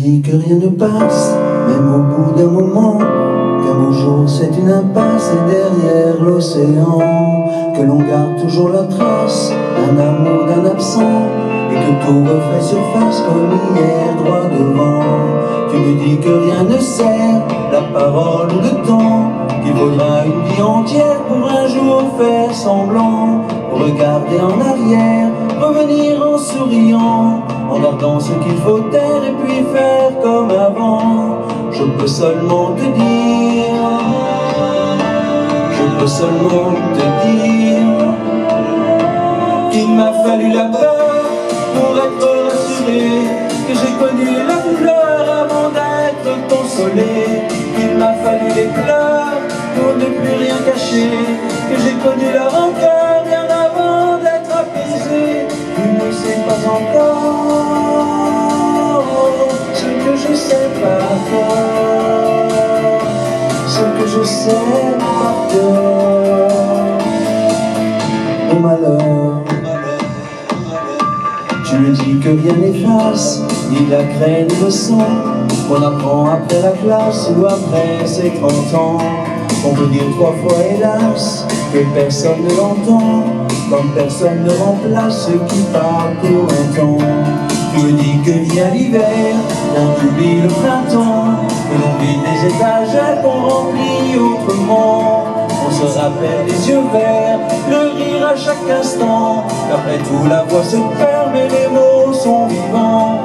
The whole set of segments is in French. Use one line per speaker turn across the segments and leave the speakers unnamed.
dis que rien ne passe, même au bout d'un moment, qu'un beau jour c'est une impasse et derrière l'océan, que l'on garde toujours la trace d'un amour, d'un absent, et que tout refait surface comme hier droit devant. Tu me dis que rien ne sert, la parole ou le temps, qu'il faudra une vie entière pour un jour faire semblant, pour regarder en arrière, revenir en souriant, en gardant ce qu'il faut taire et puis faire comme avant. Je peux seulement te dire, je peux seulement te dire qu'il m'a fallu la peur pour être rassuré, que j'ai connu la douleur avant d'être consolé, qu'il m'a fallu les pleurs pour ne plus rien cacher, que j'ai connu la rancœur bien avant d'être apaisé. Tu ne sais pas encore ce que je sais par cœur, ce que je sais par cœur. Au malheur, tu me dis que rien n'efface, ni la craie ni le sang, qu'on apprend après la classe ou après ses 30 ans. On peut dire 3 fois hélas, que personne ne l'entend, comme personne ne remplace ceux qui parlent pour longtemps. Tu me dis que vient l'hiver, on oublie le printemps, que l'on vide des étagères qu'on remplit autrement. On se rappelle les yeux verts, le rire à chaque instant, qu'après tout la voix se perd mais les mots sont vivants.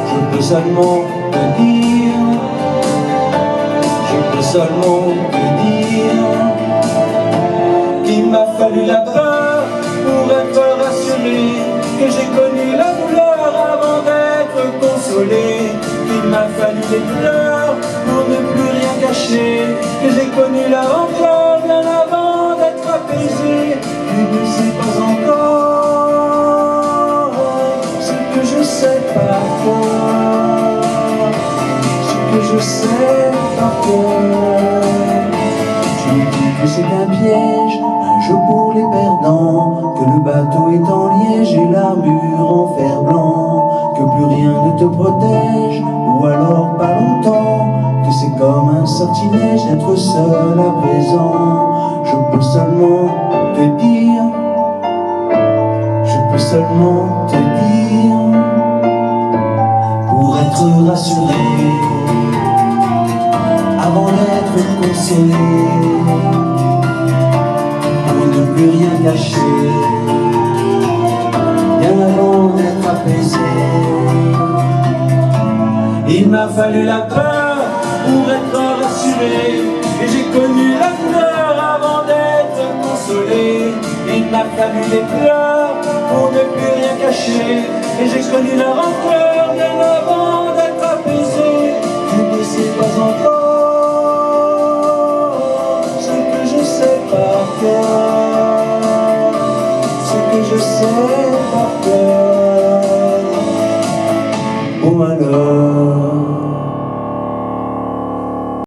Je peux seulement te dire, je peux seulement te dire qu'il m'a fallu la peur pour être rassuré, que j'ai connu la douleur avant d'être consolé, qu'il m'a fallu des pleurs pour ne plus rien cacher, que j'ai connu la rancœur bien avant d'être apaisé. Tu ne sais pas encore ce que je sais par cœur, ce que je sais par cœur. Tu me dis que c'est un piège, un jeu pour les perdants, que le bateau est en liège et l'armure en fer blanc, que plus rien ne te protège, ou alors pas longtemps, que c'est comme un sortilège d'être seul à présent. Je peux seulement te dire, je peux seulement te dire, pour être rassuré, avant d'être consolé, pour ne plus rien cacher, bien avant d'être apaisé. Il m'a fallu la peur pour être rassuré, et j'ai connu la douleur avant d'être consolé. Il m'a fallu les pleurs pour ne plus rien cacher, et j'ai connu la rancœur bien avant d'être apaisé. Tu ne sais pas encore ce que je sais par cœur, ce que je sais